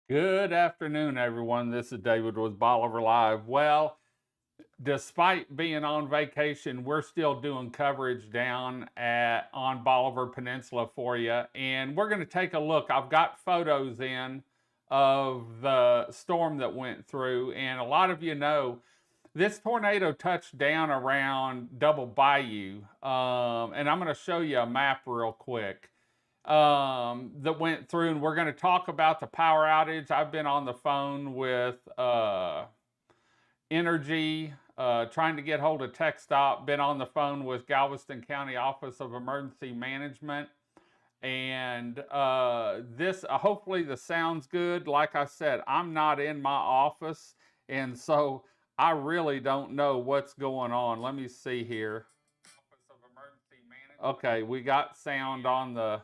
Good afternoon, everyone. This is David with Bolivar Live. Well, despite being on vacation, we're still doing coverage down on Bolivar Peninsula for you, and we're going to take a look. I've got photos in of the storm that went through, and a lot of you know this tornado touched down around Double Bayou, and I'm going to show you a map real quick that went through, and we're going to talk about the power outage. I've been on the phone with Energy, trying to get hold of Tech Stop, been on the phone with Galveston County Office of Emergency Management. And this, hopefully, the sound's good. Like I said, I'm not in my office, and so I really don't know what's going on. Let me see here. Office of Emergency Management. Okay, we got sound on the.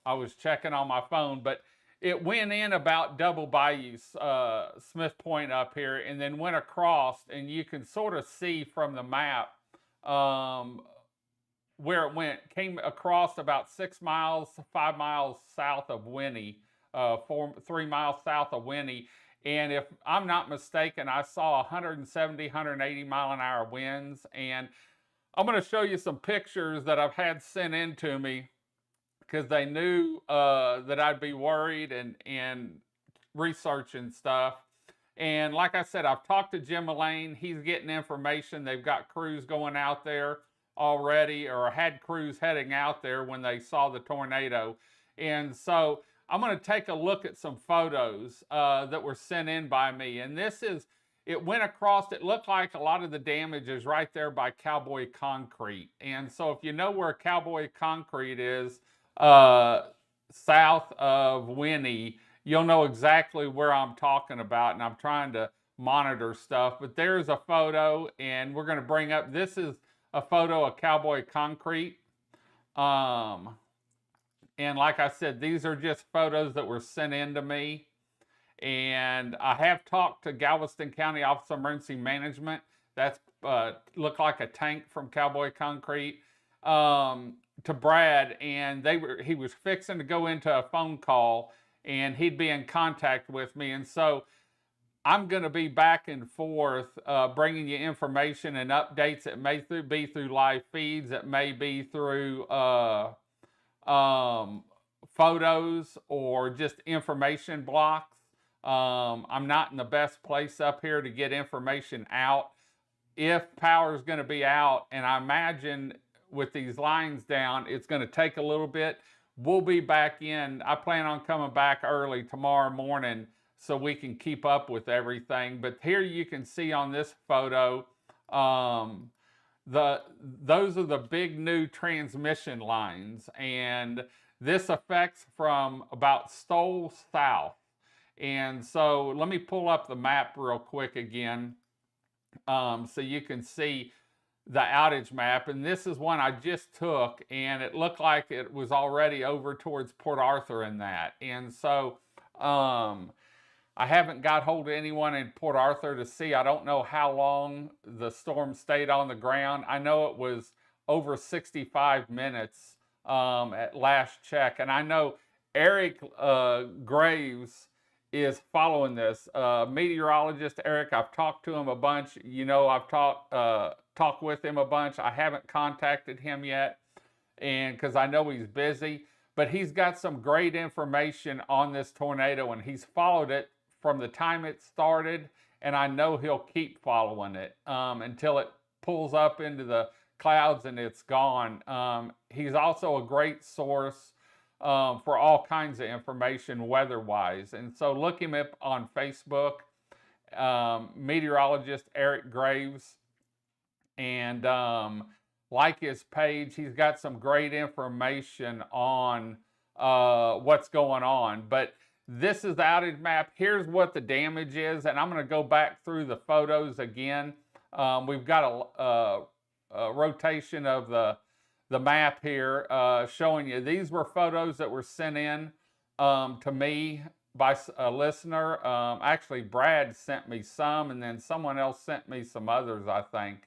I was checking on my phone, but it went in about Double Bayou, Smith Point up here, and then went across, and you can sort of see from the map where it went. Came across about 6 miles, 5 miles south of Winnie, 3 miles south of Winnie. And if I'm not mistaken, I saw 170, 180 mile an hour winds. And I'm going to show you some pictures that I've had sent in to me because they knew that I'd be worried and researching stuff. And like I said, I've talked to Jim Mullane. He's getting information. They've got crews going out there already, or had crews heading out there when they saw the tornado. And so I'm going to take a look at some photos that were sent in by me. And this is, it went across, it looked like a lot of the damage is right there by Cowboy Concrete. And so if you know where Cowboy Concrete is, south of Winnie, you'll know exactly where I'm talking about, and I'm trying to monitor stuff. But there's a photo, and we're going to bring up, this is a photo of Cowboy Concrete. And like I said, these are just photos that were sent in to me. And I have talked to Galveston County Office of Emergency Management. That's looked like a tank from Cowboy Concrete. To Brad, and he was fixing to go into a phone call, and he'd be in contact with me. And so I'm going to be back and forth bringing you information and updates. It may be through live feeds. It may be through photos or just information blocks. I'm not in the best place up here to get information out. If power is going to be out, and I imagine with these lines down, it's going to take a little bit. We'll be back in. I plan on coming back early tomorrow morning so we can keep up with everything. But here you can see on this photo, those are the big new transmission lines, and this affects from about Stoll south. And so let me pull up the map real quick again, so you can see the outage map. And this is one I just took, and it looked like it was already over towards Port Arthur in that. And so I haven't got hold of anyone in Port Arthur to see. I don't know how long the storm stayed on the ground. I know it was over 65 minutes at last check. And I know Eric Graves is following this. Meteorologist Eric, I've talked to him a bunch. You know, I've talked with him a bunch. I haven't contacted him yet, and because I know he's busy, but he's got some great information on this tornado, and he's followed it from the time it started, and I know he'll keep following it until it pulls up into the clouds and it's gone. He's also a great source for all kinds of information weather-wise. And so look him up on Facebook, meteorologist Eric Graves, and like his page. He's got some great information on what's going on. But this is the outage map. Here's what the damage is, and I'm going to go back through the photos again. We've got a rotation of the map here showing you. These were photos that were sent in to me by a listener. Actually, Brad sent me some, and then someone else sent me some others, I think.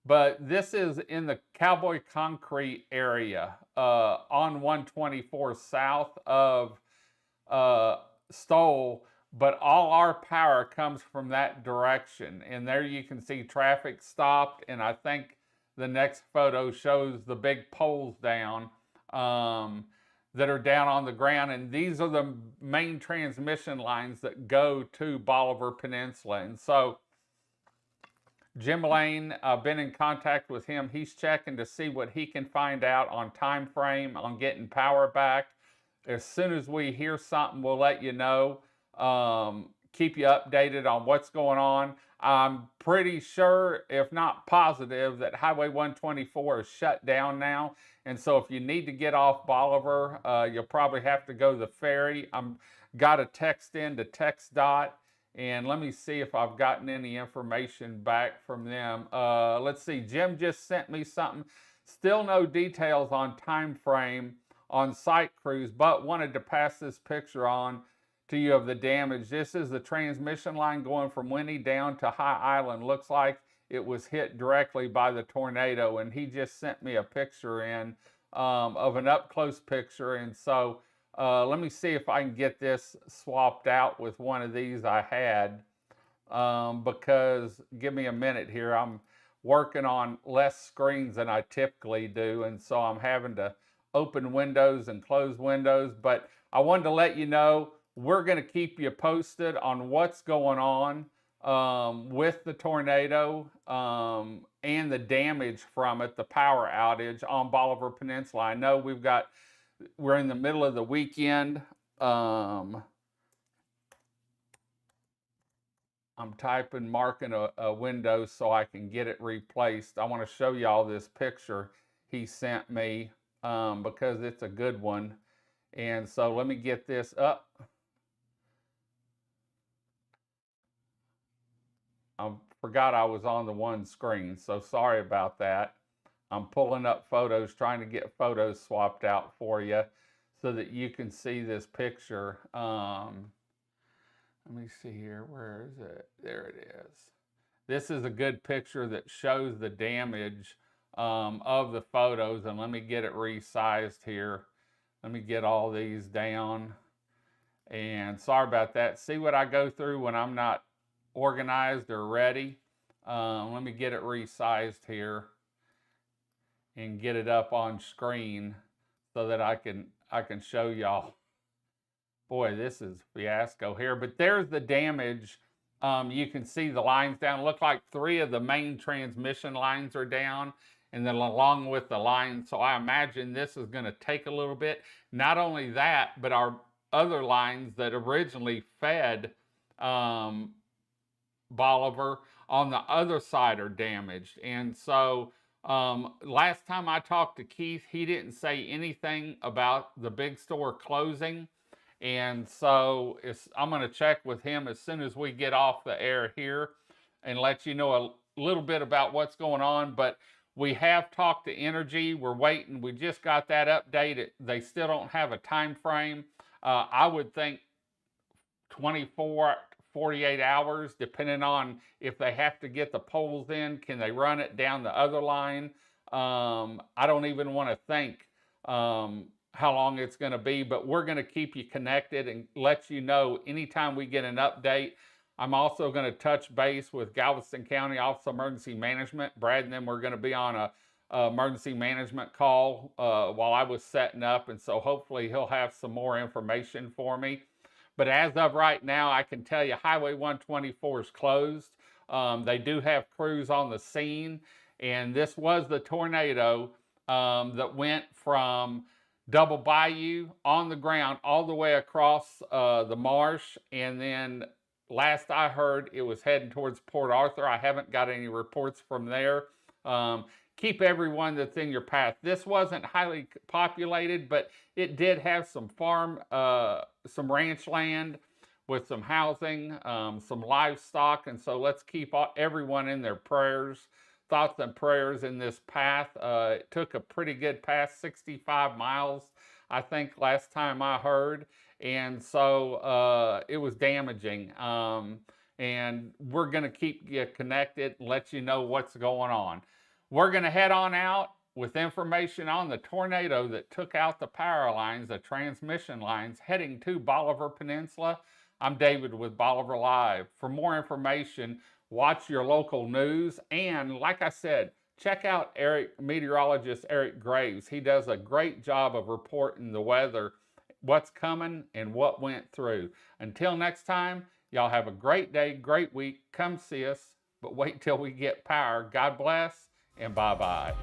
But this is in the Cowboy Concrete area on 124 south of stole, but all our power comes from that direction. And there you can see traffic stopped, and I think the next photo shows the big poles down that are down on the ground. And these are the main transmission lines that go to Bolivar Peninsula. And so Jim Lane, I've been in contact with him. He's checking to see what he can find out on time frame on getting power back. As soon as we hear something, we'll let you know. Keep you updated on what's going on. I'm pretty sure, if not positive, that Highway 124 is shut down now. And so if you need to get off Bolivar, you'll probably have to go to the ferry. I'm got a text in to TxDOT, and let me see if I've gotten any information back from them. Let's see, Jim just sent me something. Still no details on time frame on site crews, but wanted to pass this picture on to you of the damage. This is the transmission line going from Winnie down to High Island. Looks like it was hit directly by the tornado, and he just sent me a picture in of an up-close picture. And so let me see if I can get this swapped out with one of these I had, because give me a minute here. I'm working on less screens than I typically do, and so I'm having to open windows and close windows. But I wanted to let you know we're going to keep you posted on what's going on with the tornado and the damage from it, the power outage on Bolivar Peninsula. I know we're in the middle of the weekend. I'm marking a window so I can get it replaced. I want to show y'all this picture he sent me because it's a good one. And so let me get this up. I forgot I was on the one screen, so sorry about that. I'm pulling up photos, trying to get photos swapped out for you so that you can see this picture. Let me see here, where is it? There it is. This is a good picture that shows the damage of the photos, and let me get it resized here. Let me get all these down, and sorry about that. See what I go through when I'm not organized or ready. Let me get it resized here and get it up on screen so that I can show y'all. Boy, this is fiasco here, but there's the damage. You can see the lines down. Look like 3 of the main transmission lines are down, and then along with the line. So I imagine this is going to take a little bit. Not only that, but our other lines that originally fed Bolivar on the other side are damaged. And so last time I talked to Keith, he didn't say anything about the big store closing. And so I'm going to check with him as soon as we get off the air here and let you know a little bit about what's going on. But we have talked to Energy. We're waiting. We just got that update. They still don't have a time frame. I would think 24, 48 hours, depending on if they have to get the poles in. Can they run it down the other line? I don't even want to think how long it's going to be, but we're going to keep you connected and let you know anytime we get an update. I'm also going to touch base with Galveston County Office of Emergency Management. Brad and them were going to be on a emergency management call while I was setting up, and so hopefully he'll have some more information for me. But as of right now, I can tell you Highway 124 is closed. They do have crews on the scene, and this was the tornado that went from Double Bayou on the ground all the way across the marsh, and then last I heard it was heading towards Port Arthur. I haven't got any reports from there. Keep everyone that's in your path. This wasn't highly populated, but it did have some some ranch land with some housing, some livestock, and so let's keep everyone in their prayers, thoughts and prayers in this path. It took a pretty good path, 65 miles, I think, last time I heard, and so it was damaging. And we're going to keep you connected and let you know what's going on. We're going to head on out. with information on the tornado that took out the power lines, the transmission lines heading to Bolivar Peninsula. I'm David with Bolivar Live. For more information, watch your local news, and like I said, check out meteorologist Eric Graves. He does a great job of reporting the weather, what's coming and what went through. Until next time, y'all have a great day, great week. Come see us, but wait till we get power. God bless, and bye-bye.